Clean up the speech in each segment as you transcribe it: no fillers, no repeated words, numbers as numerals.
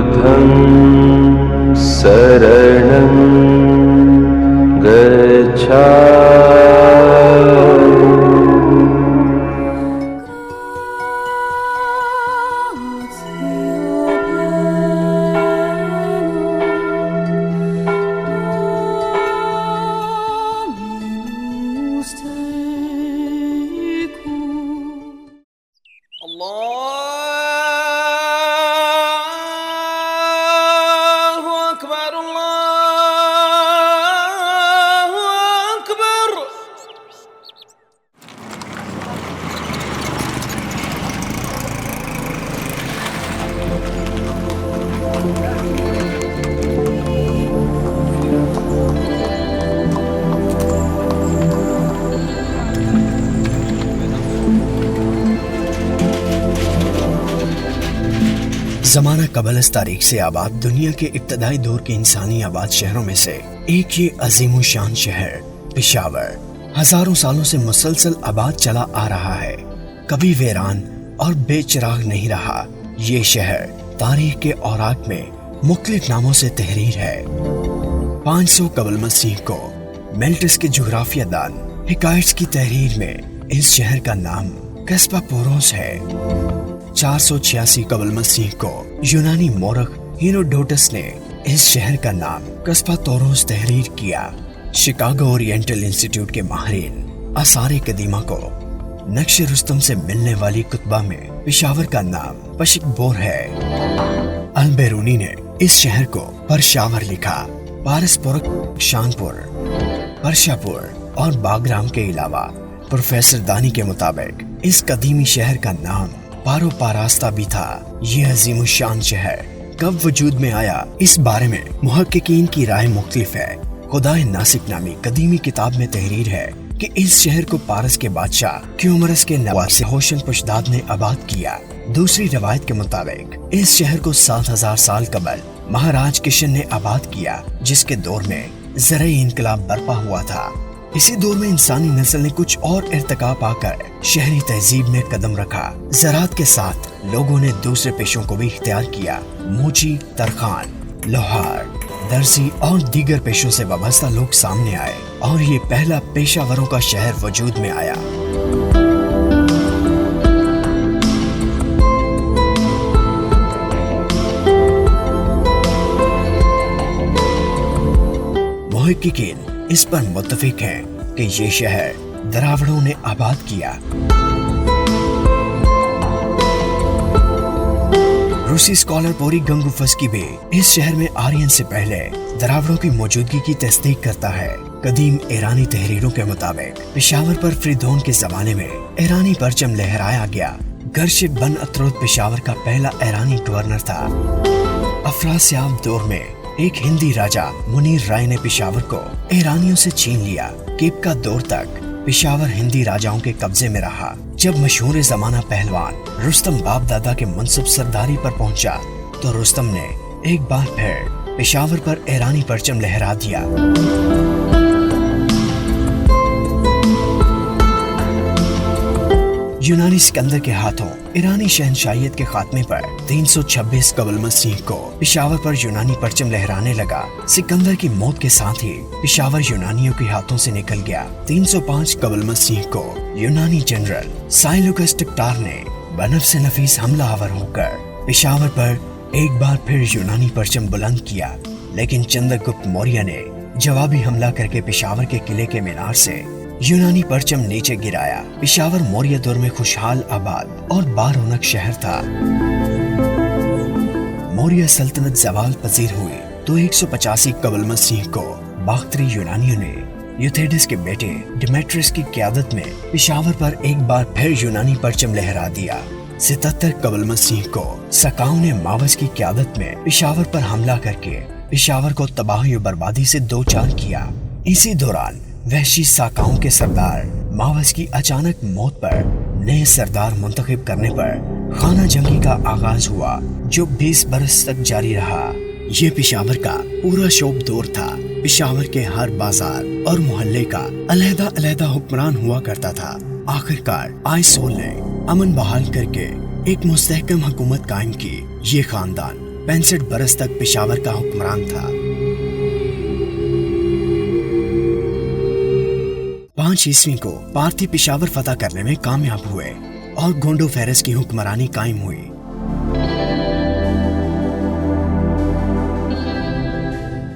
बुद्धं शरणं गच्छामि। ज़माना कबल इस तारीख से आबाद दुनिया के इब्तदाई दौर के इंसानी आबाद शहरों में से एक ये अजीम शान शहर पेशावर हजारों सालों से मुसलसल आबाद चला आ रहा है, कभी वीरान और बेचिराग नहीं रहा। ये शहर तारीख के औराक में मुख्तलिफ नामों से तहरीर है। 500 कबल मसीह को मेल्टस के जुग्राफिया दान हिकायत की तहरीर में इस शहर का नाम कस्बा पोरोस है। 486 कबल मसीह को यूनानी मोरख हेरोडोटस ने इस शहर का नाम कस्बा तोरोस तहरीर किया। शिकागो ओरिएंटल इंस्टीट्यूट के माहिरीन आसार कदीमा को नक्श रुस्तम से मिलने वाली कुतबा में पेशावर का नाम पशिकबोर है। अल-बेरूनी ने इस शहर को परशावर लिखा। पारसपुर, शानपुर, परशापुर और बागराम के अलावा प्रोफेसर दानी के मुताबिक इस कदीमी शहर का नाम पारो पारास्ता भी था। ये अजीम शान शहर कब वजूद में आया, इस बारे में मुहक्किकीन की राय मुख्तलिफ है। खुदाए नासिक नामी कदीमी किताब में तहरीर है कि इस शहर को पारस के बादशाह क्यूमरस के नवासे होशन पशदाद ने आबाद किया। दूसरी रवायत के मुताबिक इस शहर को 7000 साल कबल महाराज किशन ने आबाद किया, जिसके दौर में ज़राई इनकलाब बर्पा हुआ था। इसी दौर में इंसानी नस्ल ने कुछ और इर्तिका पाकर शहरी तहजीब में कदम रखा। ज़राअत के साथ लोगों ने दूसरे पेशों को भी इख्तियार किया। मोची, तरखान, लोहार, दर्जी और दीगर पेशों से वाबस्ता लोग सामने आए और ये पहला पेशावरों का शहर वजूद में आया। मुहक्किकीन इस पर मुत्तफिक हैं कि ये शहर द्राविड़ों ने आबाद किया। रूसी स्कॉलर बोरी गंगुफस्की भी इस शहर में आर्यन से पहले द्राविड़ों की मौजूदगी की तस्दीक करता है। कदीम ईरानी तहरीरों के मुताबिक पेशावर पर फ्रीदौन के जमाने में ईरानी परचम लहराया गया। गर्शिब बन अतरोत पेशावर का पहला ईरानी गवर्नर था। अफरासियाब दौर में एक हिंदी राजा मुनीर राय ने पेशावर को ईरानियों से छीन लिया। केप का दौर तक पेशावर हिंदी राजाओं के कब्जे में रहा। जब मशहूर जमाना पहलवान रुस्तम बाप दादा के मनसब सरदारी पर पहुंचा तो रुस्तम ने एक बार फिर पेशावर पर ईरानी परचम लहरा दिया। यूनानी सिकंदर के हाथों ईरानी शहनशाहियत के खात्मे पर 326 कबल मसीह को पेशावर पर यूनानी परचम लहराने लगा। सिकंदर की मौत के साथ ही पेशावर यूनानियों के हाथों से निकल गया। 305 कबल मसीह को यूनानी जनरल साइलुकस टक्टार ने बनफ्स नफीस हमला आवर होकर पेशावर पर एक बार फिर यूनानी परचम बुलंद किया, लेकिन चंद्रगुप्त मौर्य ने जवाबी हमला करके पेशावर के किले के मीनार से यूनानी परचम नीचे गिराया। पेशावर मौर्य दौर में खुशहाल आबाद और बारौनक शहर था। मौर्य सल्तनत जवाल पजीर हुई तो 185 कबल मसीह को बाख्तरी यूनानियों ने यूथेडिस के बेटे डिमेट्रियस की क़यादत में पेशावर पर एक बार फिर यूनानी परचम लहरा दिया। 77 कबल मसीह को सकाओं ने मावस की क़यादत में पेशावर पर हमला करके पेशावर को तबाही और बर्बादी से दो चार किया। इसी दौरान वहशी साकाओं के सरदार मावस की अचानक मौत पर नए सरदार मुंतखब करने पर खाना जंगी का आगाज हुआ, जो 20 बरस तक जारी रहा। ये पेशावर का पूरा शोभ दौर था। पेशावर के हर बाजार और मोहल्ले का अलहदा हुक्मरान हुआ करता था। आखिरकार आइसोल ने अमन बहाल करके एक मुस्तहकम हुकूमत कायम की। ये खानदान 65 बरस तक पेशावर का हुक्मरान था। 5 ईस्वी को पारथी पेशावर फतह करने में कामयाब हुए और गोंडो फेरस की हुक्मरानी कायम हुई।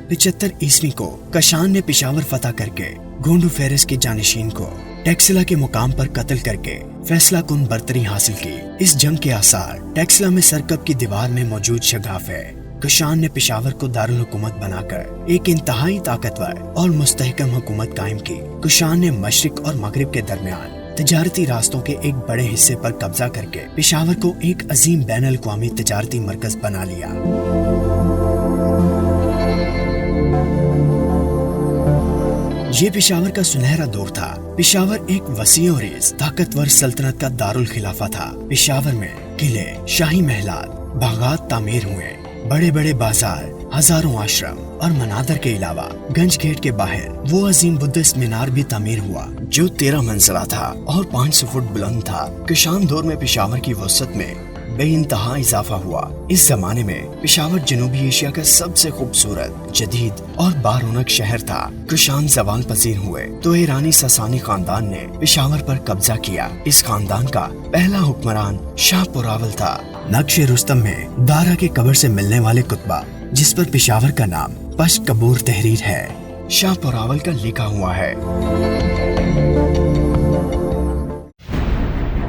75 ईस्वी को कशान ने पेशावर फतह करके गोंडो फेरस के जानिशीन को टेक्सला के मुकाम पर कत्ल करके फैसला कुन बर्तरी हासिल की। इस जंग के आसार टेक्सला में सरकब की दीवार में मौजूद शगाफ है। कशान ने पेशावर को दारुल हुकूमत बनाकर एक इंतहाई ताकतवर और मुस्तहकम हुकूमत कायम की। कशान ने मशरिक और मगरिब के दरमियान तिजारती रास्तों के एक बड़े हिस्से पर कब्जा करके पेशावर को एक अजीम बैनुल अक़वामी तिजारती मरकज बना लिया। ये पेशावर का सुनहरा दौर था। पेशावर एक वसी और ताकतवर सल्तनत का दारुल खिलाफा था। पेशावर में किले, शाही महलात, बागात तामीर हुए। बड़े बड़े बाजार, हजारों आश्रम और मनादर के अलावा गंज गेट के बाहर वो अजीम बुद्धिस्ट मीनार भी तामीर हुआ जो 13 मंजिला था और 500 फुट बुलंद था। कशान दौर में पेशावर की वसअत में बेइंतहा इजाफा हुआ। इस जमाने में पेशावर जनूबी एशिया का सबसे खूबसूरत, जदीद और बारौनक शहर था। कशान जवाल पजीर हुए तो ईरानी ससानी खानदान ने पेशावर पर कब्जा किया। इस खानदान का पहला हुक्मरान शाह पोरावल था। नक्शे रुस्तम में दारा के कब्र से मिलने वाले कुतबा जिस पर पेशावर का नाम पश्त कबूर तहरीर है, शाह पोरावल का लिखा हुआ है।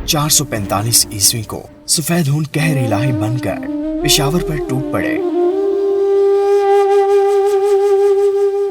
445 ईस्वी को सफेद हून कहर इलाही बनकर पेशावर पर टूट पड़े।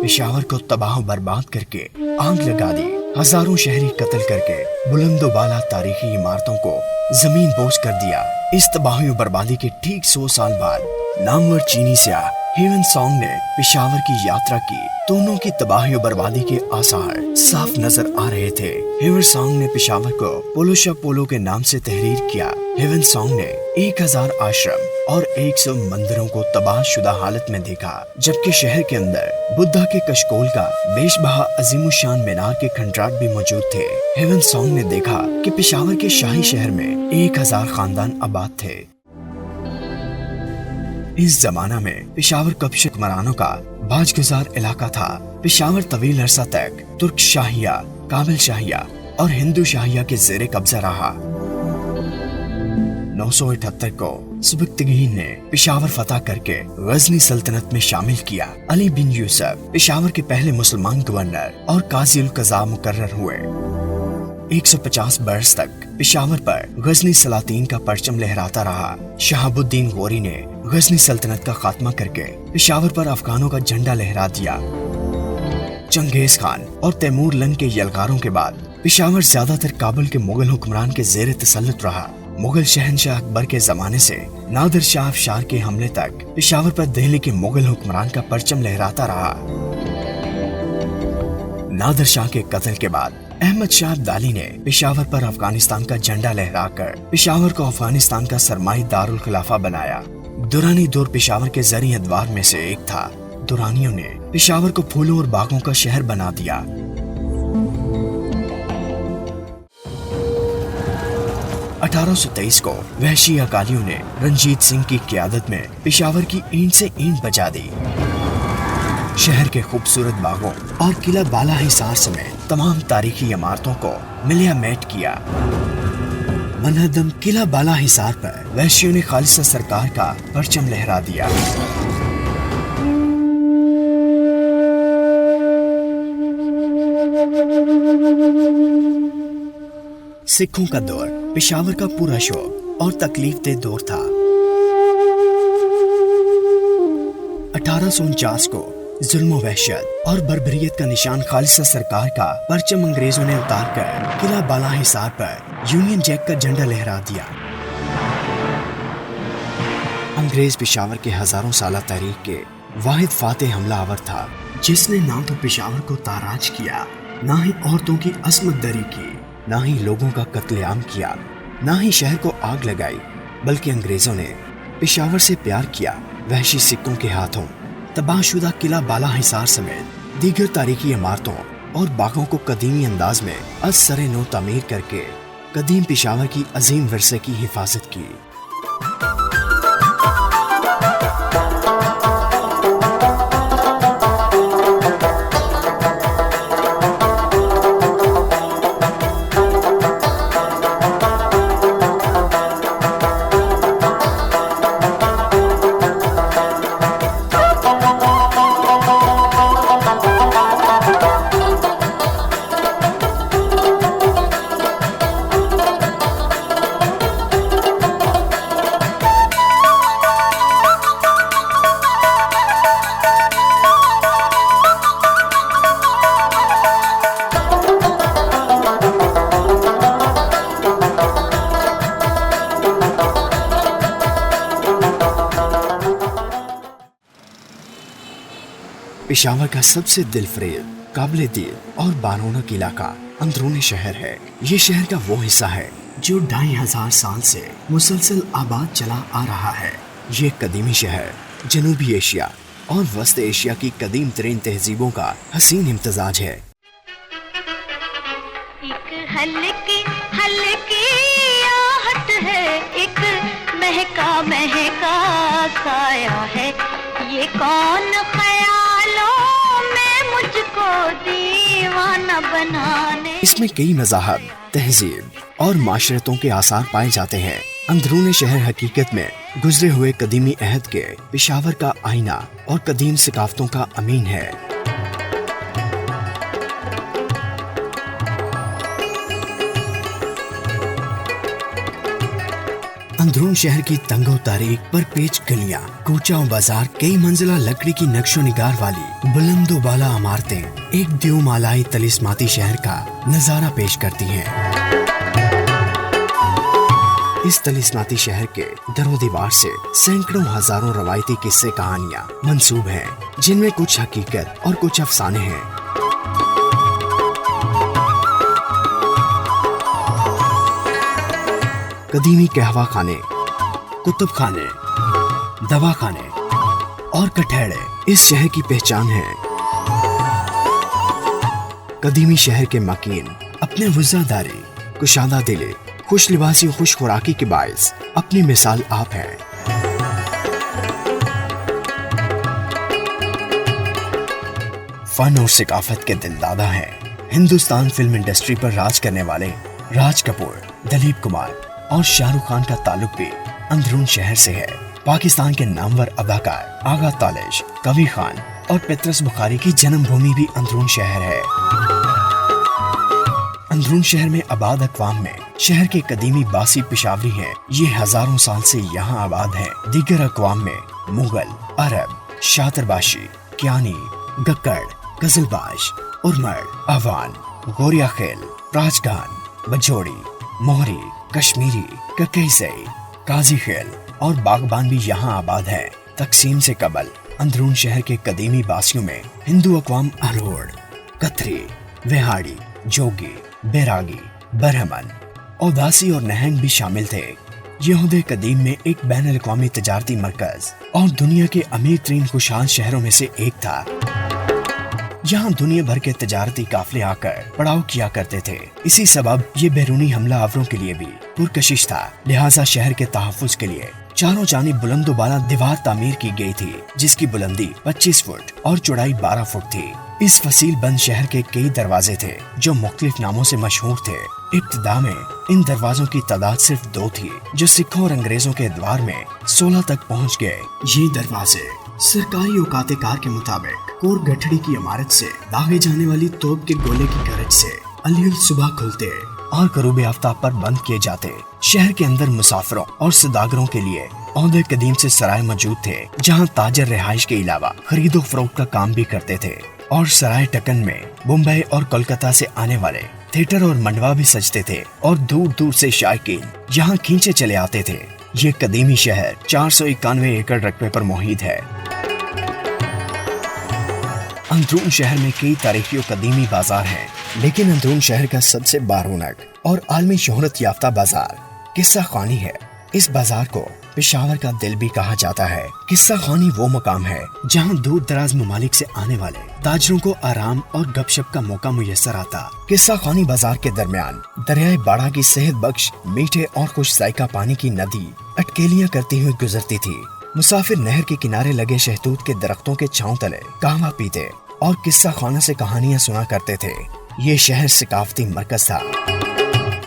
पेशावर को तबाह बर्बाद करके आग लगा दी। हजारों शहरी कत्ल करके बुलंदोबाला तारीखी इमारतों को जमीन बोझ कर दिया। इस तबाही और बर्बादी के ठीक 100 साल बाद नामवर चीनी स्याह ह्यूएन सांग ने पेशावर की यात्रा की। दोनों की तबाही और बर्बादी के आसार साफ नजर आ रहे थे। ह्यूएन सांग ने पेशावर को पोलोशा पोलो के नाम से तहरीर किया। ह्यूएन सांग ने 1000 आश्रम और 100 मंदिरों को तबाहशुदा हालत में देखा, जबकि शहर के अंदर बुद्धा के कशकोल का बेशबहा अजीमुशान मीनार के खंडराट भी मौजूद थे। ह्यूएन सांग ने देखा कि पेशावर के शाही शहर में 1000 खानदान आबाद थे। इस जमाना में पेशावर कब्श हुक्मरानों का बाजगुजार इलाका था। पेशावर तवील अरसा तक तुर्क शाहिया, काबिल शाहिया और हिंदू शाहिया के जेरे कब्जा रहा। 978 को सुबक्तगीन ने पेशावर फतह करके गजनी सल्तनत में शामिल किया। अली बिन यूसुफ पेशावर के पहले मुसलमान गवर्नर और काजी उल कज़ा मुकर्रर हुए। 150 बरस तक पेशावर पर गजनी सलातीन का परचम लहराता रहा। शहाबुद्दीन गौरी ने गजनी सल्तनत का खात्मा करके पेशावर पर अफगानों का झंडा लहरा दिया। चंगेज खान और तैमूर लंग के यलगारों के बाद पेशावर ज्यादातर काबुल के मुगल हुक्मरान के जेर तसल्लुत रहा। मुगल शहनशाह अकबर के जमाने से नादिर शाह अफशार के हमले तक पेशावर पर दिल्ली के मुगल हुक्मरान का परचम लहराता रहा। नादिर शाह के कत्ल के बाद अहमद शाह अब्दाली ने पेशावर पर अफगानिस्तान का झंडा लहराकर पेशावर को अफगानिस्तान का सरमाई दारुल खिलाफा बनाया। दुरानी दौर पेशावर के जरी अदवार में से एक था। दुरानियों ने पेशावर को फूलों और बागों का शहर बना दिया। 1823 को वहशी अकालियों ने रंजीत सिंह की क़यादत में पेशावर की ईंट से ईंट बजा दी। शहर के खूबसूरत बागों और किला बाला हिसार समेत तमाम तारीखी इमारतों को मिलियामेट किया। मनहदम किला बाला हिसार पर वहशियों ने खालिसा सरकार का परचम लहरा दिया। सिखों का दौर पेशावर का पूरा शौक और तकलीफ-दे दौर था। 1849 को जुल्म वहशत और बर्बरियत का निशान खालिसा सरकार का परचम अंग्रेजों ने उतारकर किला बाला हिसार पर यूनियन जैक का झंडा लहरा दिया। अंग्रेज पेशावर के हजारों साला तहरीक के वाहिद फातेह हमलावर था, जिसने ना तो पेशावर को ताराज किया, ना ही औरतों की असमत दरी की, ना ही लोगों का कत्लेआम किया, ना ही शहर को आग लगाई, बल्कि अंग्रेजों ने पेशावर से प्यार किया। वहशी सिक्कों के हाथों तबाहशुदा किला बाला हिसार समेत दीगर तारीखी इमारतों और बागों को कदीमी अंदाज में अज-सरे नो तामीर करके कदीम पेशावर की अजीम विरसे की हिफाजत की। पेशावर का सबसे दिलफरेब, काबिल दीद और बारौनक इलाका अंदरूनी शहर है। ये शहर का वो हिस्सा है जो 2500 साल से मुसलसल आबाद चला आ रहा है। ये कदीमी शहर जनूबी एशिया और वस्त एशिया की कदीम तरीन तहजीबों का हसीन इम्तजाज है। एक हल्की हल्की आहट है, एक महका महका साया है, ये कौन ख्यालों में मुझको दीवाना बनाने। इसमें कई मज़ाहब, तहजीब और माशरतों के आसार पाए जाते हैं। अंदरूनी शहर हकीकत में गुजरे हुए कदीमी अहद के पेशावर का आईना और कदीम सकाफतों का अमीन है। अंदरून शहर की तंगो तारीख पर पेच गलियां, कोचाओं बाजार, कई मंजिला लकड़ी की नक्शो निगार वाली बुलंदो बाला इमारतें एक द्योमालाई तलिस्माती शहर का नजारा पेश करती हैं। इस तलिस्माती शहर के दरो दीवार से सैकड़ों हजारों रवायती किस्से कहानियां मंसूब हैं, जिनमें कुछ हकीकत और कुछ अफसाने हैं। कदीमी कहवा खाने, कुतुब खाने, दवा खाने और कठहरे इस शहर की पहचान है। कदीमी शहर के मकीन अपने वज़ादारी, कुशादा दिली, खुश लिबासी और खुश खुराकी के बायस अपनी मिसाल आप हैं। फन और सिकाफत के दिलदादा हैं। हिंदुस्तान फिल्म इंडस्ट्री पर राज करने वाले राज कपूर, दिलीप कुमार और शाहरुख खान का ताल्लुक भी अंदरून शहर से है। पाकिस्तान के नामवर अदाकार आगा तालिश, कवी खान और पेत्रस बुखारी की जन्मभूमि भी अंदरून शहर है। अंदरून शहर में आबाद अक़वाम में शहर के कदीमी बासी पेशावरी हैं। ये हजारों साल से यहाँ आबाद हैं। दीगर अक़वाम में मुगल, अरब, शातरबाशी, क्यानी, गक्कड़, गजलबाज, उर्मर, अवान, गोरिया खेल, राजगान, बजोड़ी, मोहरी, कश्मीरी, ककईसई, काजी खेल और बागबान भी यहाँ आबाद है। तकसीम से कबल अंदरून शहर के कदीमी बासियों में हिंदू अक़वाम अरोड़, कतरी, वेहाड़ी, जोगी, बैरागी, बरहमन, औदासी और नहंग भी शामिल थे। यहूद कदीम में एक बैन अल-अक़वामी तजारती मरकज और दुनिया के अमीर तरीन खुशहाल शहरों में से एक था। यहाँ दुनिया भर के तजारती काफले आकर पड़ाव किया करते थे। इसी सबब ये बैरूनी हमला आवरों के लिए भी पुरकशिश था। लिहाजा शहर के तहफ़्फ़ुज़ के लिए चारों जानिब बुलंदो बाला दीवार तामीर की गई थी, जिसकी बुलंदी 25 फुट और चौड़ाई 12 फुट थी। इस फसील बंद शहर के कई दरवाजे थे जो मुख्तलिफ नामों से मशहूर थे। इब्तिदा में इन दरवाजों की तादाद सिर्फ 2 थी, जो सिखों और अंग्रेजों के द्वार में 16 तक पहुँच गए। ये दरवाजे सरकारी औकात-ए-कार के मुताबिक कोर गठड़ी की इमारत से दागे जाने वाली तोप के गोले की गरज से अलियुल सुबह खुलते और करूबे आफ्ताब पर बंद किए जाते। शहर के अंदर मुसाफिरों और सदागरों के लिए औहदे कदीम से सराय मौजूद थे, जहां ताजर रिहाइश के अलावा खरीदो फरोख्त का काम भी करते थे। और सराय टकन में मुंबई और कोलकाता से आने वाले थिएटर और मंडवा भी सजते थे और दूर दूर से शायकीन यहाँ खींचे चले आते थे। ये कदीमी शहर 491 एकड़ रकबे पर मुहित है। अंदरून शहर में कई तारीखी और कदीमी बाजार हैं, लेकिन अंदरून शहर का सबसे बारौनक और आलमी शोहरत याफ्ता बाजार किस्सा खानी है। इस बाजार को पेशावर का दिल भी कहा जाता है। किस्सा खानी वो मकाम है जहां दूर दराज ममालिक से आने वाले ताजरों को आराम और गपशप का मौका मुयस्सर आता। किस्सा खानी बाजार के दरमियान दरियाए बाड़ा की सेहत बख्श मीठे और खुश जायका पानी की नदी अटकेलियां करती हुई गुजरती थी। मुसाफिर नहर के किनारे लगे शहतूत के दरख्तों के छांव तले कहवा पीते और किस्सा खाना से कहानियां सुना करते थे। ये शहर सकाफती मरकज था।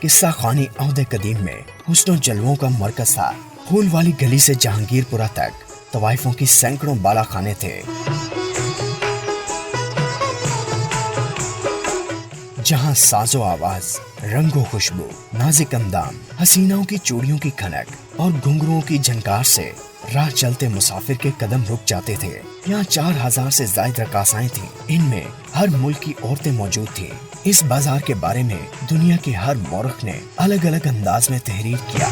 किस्सा खानी औहदे कदीम में हुस्न जलवों का मरकज था। फूल वाली गली से जहांगीरपुरा तक तवाइफों की सैकड़ों बाला खाने थे, जहां साजो आवाज, रंगो खुशबू, नाजिक अंदाम, हसीनाओं की चूड़ियों की खनक और घुंघरुओं की झनकार से राह चलते मुसाफिर के कदम रुक जाते थे। यहाँ 4000 से ज्यादा रकासाएं थीं। इनमें हर मुल्क की औरतें मौजूद थीं। इस बाजार के बारे में दुनिया के हर मौरख ने अलग अलग अंदाज में तहरीर किया।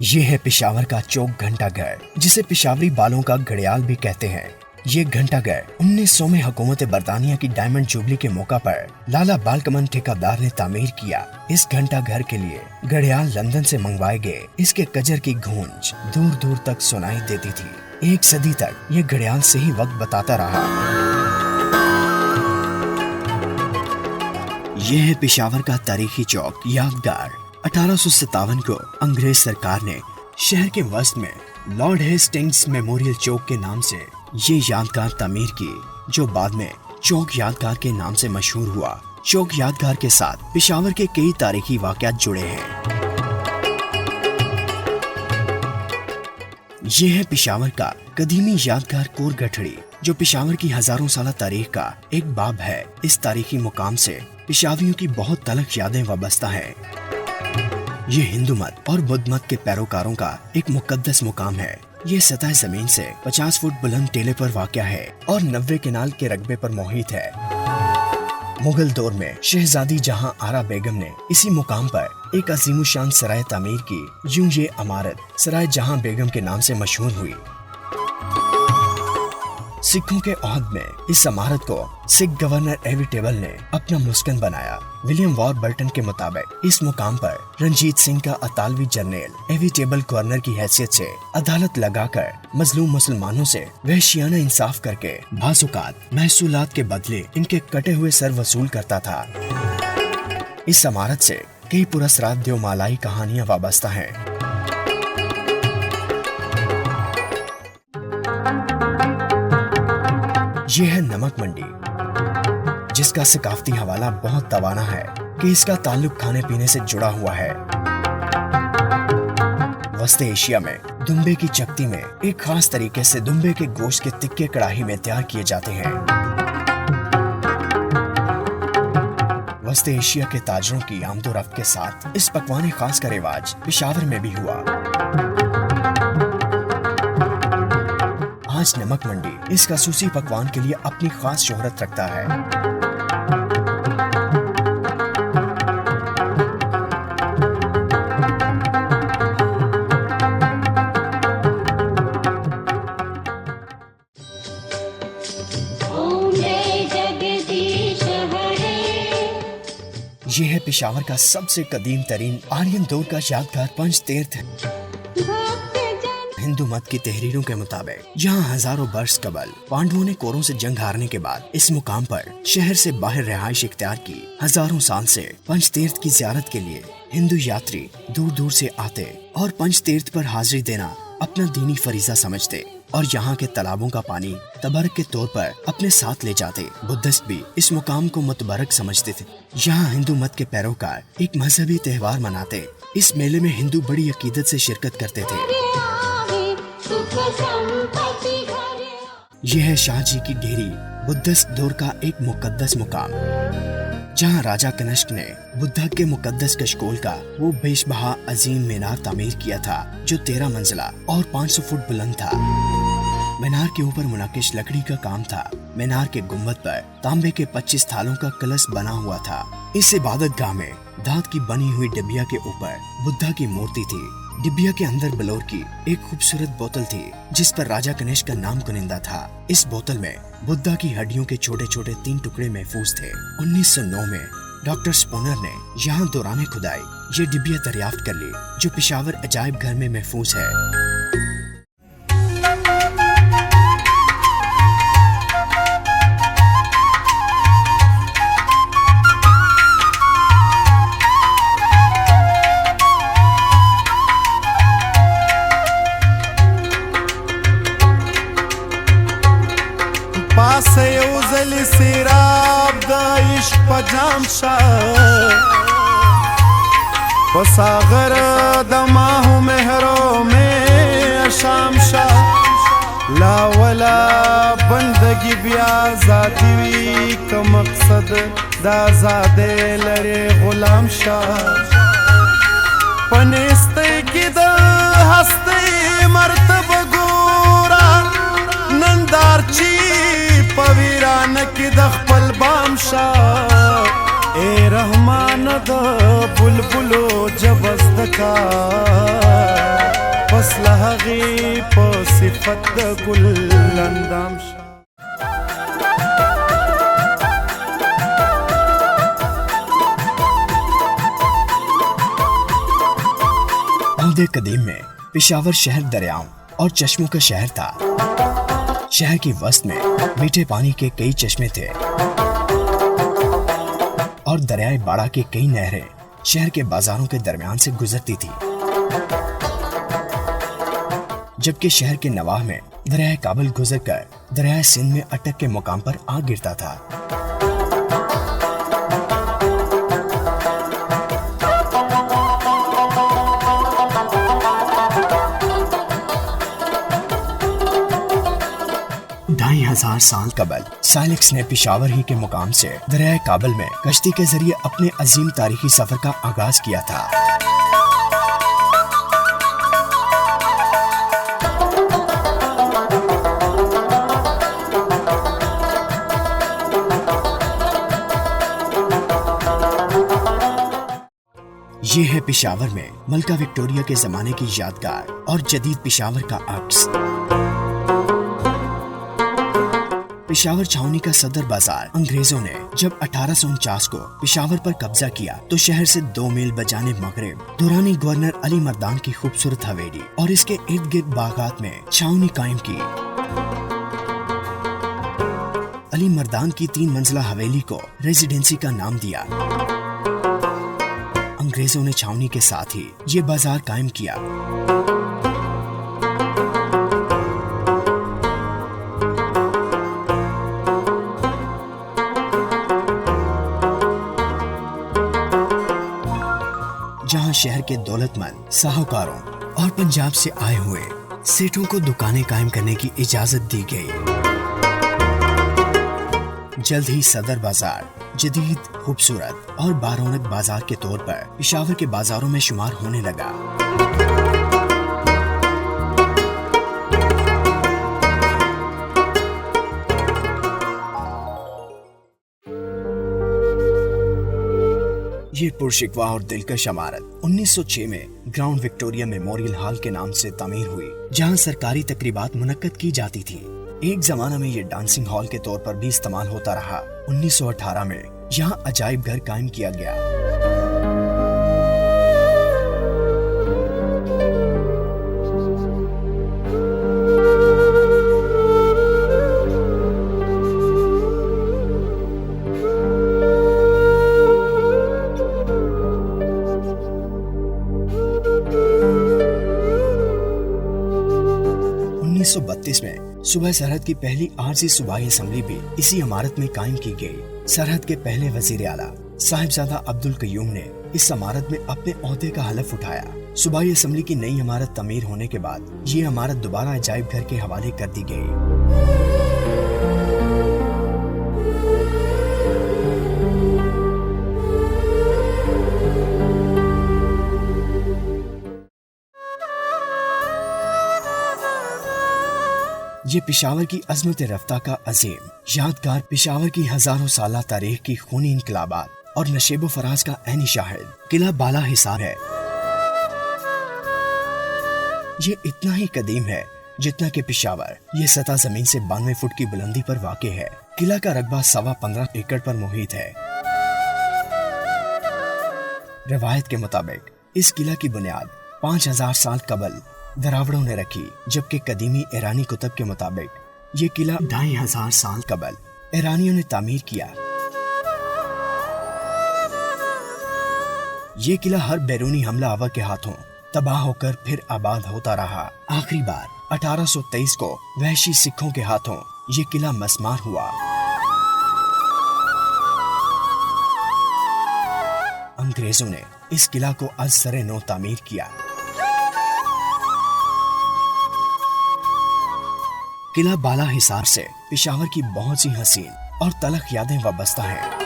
ये है पेशावर का चौक घंटा घर, जिसे पेशावरी बालों का घड़ियाल भी कहते हैं। ये घंटाघर 1900 में हुकूमत बरतानिया की डायमंड जुबली के मौका पर लाला बालकमन ठेकेदार ने तामीर किया। इस घंटाघर के लिए घड़ियाल लंदन से मंगवाए गए। इसके कजर की गूंज दूर दूर तक सुनाई देती थी। 1 सदी तक ये घड़ियाल सही वक्त बताता रहा। यह है पेशावर का तारीखी चौक यादगार। 1857 को अंग्रेज सरकार ने शहर के वस्त में लॉर्ड हेस्टिंग्स मेमोरियल चौक के नाम से ये यादगार तामीर की, जो बाद में चौक यादगार के नाम से मशहूर हुआ। चौक यादगार के साथ पेशावर के कई तारीखी वाकयात जुड़े हैं। यह है पेशावर का कदीमी यादगार कोर गठड़ी, जो पेशावर की हजारों साल तारीख का एक बाब है। इस तारीखी मुकाम से पेशावरियों की बहुत तलख यादें वाबस्ता हैं। ये हिंदू मत और बुद्ध मत के पैरोकारों का एक मुकद्दस मुकाम है। ये सतह जमीन से 50 फुट बुलंद टेले पर वाक़या है और 90 केनाल के रकबे पर मोहित है। मुगल दौर में शहजादी जहां आरा बेगम ने इसी मुकाम पर एक अजीमुशान सराय तामीर की। यूं ये इमारत सराय जहां बेगम के नाम से मशहूर हुई। सिखों के ओहद में इस इमारत को सिख गवर्नर एविटेबल ने अपना मुस्कन बनाया। विलियम वॉरबर्टन के मुताबिक इस मुकाम पर रंजीत सिंह का अतालवी जर्नल एविटेबल गवर्नर की हैसियत से अदालत लगाकर मजलूम मुसलमानों से वहशियाना इंसाफ करके बाज़ात महसूलात के बदले इनके कटे हुए सर वसूल करता था। इस इमारत से कई पुरस्कार देवमालाई कहानियां वाबस्ता हैं। ये है नमक मंडी, जिसका सकाफती हवाला बहुत तवाना है कि इसका ताल्लुक खाने पीने से जुड़ा हुआ है। वस्ते एशिया में दुम्बे की चकती में एक खास तरीके से दुम्बे के गोश्त के तिक्के कड़ाही में तैयार किए जाते हैं। वस्ते एशिया के ताजरों की आमदोरफ्त के साथ इस पकवान खास का रिवाज पेशावर में भी हुआ। आज नमक मंडी इस खसूसी पकवान के लिए अपनी खास शोहरत रखता है। यह है पेशावर का सबसे कदीम तरीन आर्यन दौर का यादगार पंच तीर्थ। हिंदू मत की तहरीरों के मुताबिक यहाँ हजारों वर्ष कबल पांडवों ने कौरवों से जंग हारने के बाद इस मुकाम पर शहर से बाहर रिहाइश इख्तियार की। हजारों साल से पंचतीर्थ की ज़ियारत के लिए हिंदू यात्री दूर दूर से आते और पंचतीर्थ पर हाजिरी देना अपना दीनी फरीजा समझते और यहाँ के तालाबों का पानी तबरक के तौर पर अपने साथ ले जाते। बुद्धिस्ट भी इस मुकाम को मुतबरक समझते थे। यहाँ हिंदू मत के पैरोकार एक मजहबी त्योहार मनाते। इस मेले में हिंदू बड़ी अकीदत से शिरकत करते थे। यह है शाहजी की डेरी, बुद्धिस्ट दौर का एक मुकद्दस मुकाम, जहाँ राजा कनिष्क ने बुद्धा के मुकद्दस कशकोल का वो बेशबहा अजीम मीनार तामीर किया था, जो 13 मंजिला और 500 फुट बुलंद था। मीनार के ऊपर मुनाकिश लकड़ी का काम था। मीनार के गुम्बद पर तांबे के 25 थालों का कलश बना हुआ था। इस इबादत गाह में धात की बनी हुई डिबिया के ऊपर बुद्धा की मूर्ति थी। डिबिया के अंदर बलौर की एक खूबसूरत बोतल थी, जिस पर राजा कनिष्क का नाम कुनिंदा था। इस बोतल में बुद्धा की हड्डियों के छोटे छोटे 3 टुकड़े महफूज थे। 1909 में डॉक्टर स्पोनर ने यहाँ दौरान खुदाई ये डिबिया दरियाफ्त कर ली, जो पेशावर अजायब घर में महफूज है। पास उजल सिराब दा इश्क पजाम शाह पसागर दमाहु मेहरो में अशाम शाह लावला बंदगी ब्या जाती वी का मकसद दा जादे लरे गुलाम शाह पनिस्ते की दा हस्ते मर्तब गोरा नंदारची पवीरान की दखपल बामशा ए रहमान द बुलबुलो जबस्त का पसलहगी प सिफत गुल अंदामशा। अहद कदीम में पेशावर शहर दरियाओं और चश्मों का शहर था। शहर की वस्त में मीठे पानी के कई चश्मे थे और दरियाए बाड़ा के कई नहरें शहर के बाजारों के दरमियान से गुजरती थी। जबकि शहर के नवाह में दरियाए काबुल गुजरकर दरियाए सिंध में अटक के मुकाम पर आ गिरता था। ढाई हजार साल कबल साइलिक्स ने पेशावर ही के मुकाम से दरियाए काबुल में कश्ती के जरिए अपने अजीम तारीखी सफर का आगाज किया था। ये है पेशावर में मलका विक्टोरिया के जमाने की यादगार और जदीद पेशावर का अक्स। पेशावर छावनी का सदर बाजार अंग्रेजों ने जब 1849 को पेशावर पर कब्जा किया तो शहर से 2 मील बजाने मगरिब दुरानी गवर्नर अली मर्दान की खूबसूरत हवेली और इसके इर्द गिर्द बागात में छावनी कायम की। अली मर्दान की 3 मंजिला हवेली को रेजिडेंसी का नाम दिया। अंग्रेजों ने छावनी के साथ ही ये बाजार कायम किया। जहां शहर के दौलतमंद साहूकारों और पंजाब से आए हुए सेठों को दुकानें कायम करने की इजाजत दी गई। जल्द ही सदर बाजार जदीद, खूबसूरत और बारौनक बाजार के तौर पर पेशावर के बाजारों में शुमार होने लगा। ये पुरशिकवा और दिलकश इमारत 1906 में ग्राउंड विक्टोरिया मेमोरियल हॉल के नाम से तामीर हुई, जहां सरकारी तकरीबात मुनक्कद की जाती थी। एक जमाना में ये डांसिंग हॉल के तौर पर भी इस्तेमाल होता रहा। 1918 में यहाँ अजायब घर कायम किया गया। में सूबा सरहद की पहली आरजी सूबाई असेंबली भी इसी इमारत में कायम की गई। सरहद के पहले वजीर आला साहिबजादा अब्दुल कयूम ने इस इमारत में अपने ओहदे का हलफ उठाया। सूबाई असेंबली की नई इमारत तमीर होने के बाद ये इमारत दोबारा अजायब घर के हवाले कर दी गई। ये पेशावर की अजमत रफ्ता का अजीम यादगार, पेशावर की हजारों साल तारीख की खूनी इनकलाबात और नशेबो फराज का ऐनी शाहिद किला बाला हिसार है। ये इतना ही कदीम है जितना कि पेशावर ये सतह जमीन से 92 फुट की बुलंदी पर वाक़ है। किला का रकबा 15.25 एकड़ पर मुहित है। रवायत के मुताबिक इस किला की बुनियाद 5000 साल कबल दरावड़ों ने रखी, जबकि कदीमी ईरानी कुतब के मुताबिक ये किला 2500 साल कबल ईरानियों ने तामीर किया। ये किला हर बैरूनी हमला आवर के हाथों तबाह होकर फिर आबाद होता रहा। आखिरी बार 1823 को वहशी सिखों के हाथों ये किला मस्मार हुआ। अंग्रेजों ने इस किला को अज सरे नौ तामीर किया। किला बाला हिसार से पेशावर की बहुत सी हसीन और तलख यादें वाबस्ता हैं।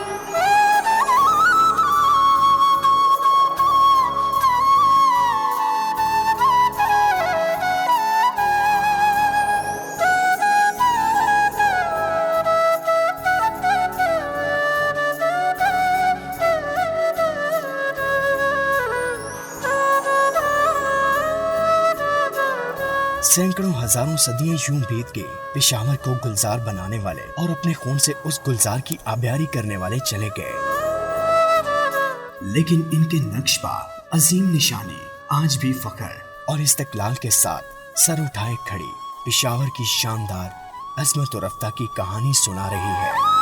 सैकड़ों हजारों सदियां यूं बीत गई, पेशावर को गुलजार बनाने वाले और अपने खून से उस गुलजार की आबियारी करने वाले चले गए, लेकिन इनके नक्श पर अजीम निशाने आज भी फख्र और इस्तक़लाल के साथ सर उठाए खड़ी पेशावर की शानदार अज़मत और रफ़्ता की कहानी सुना रही है।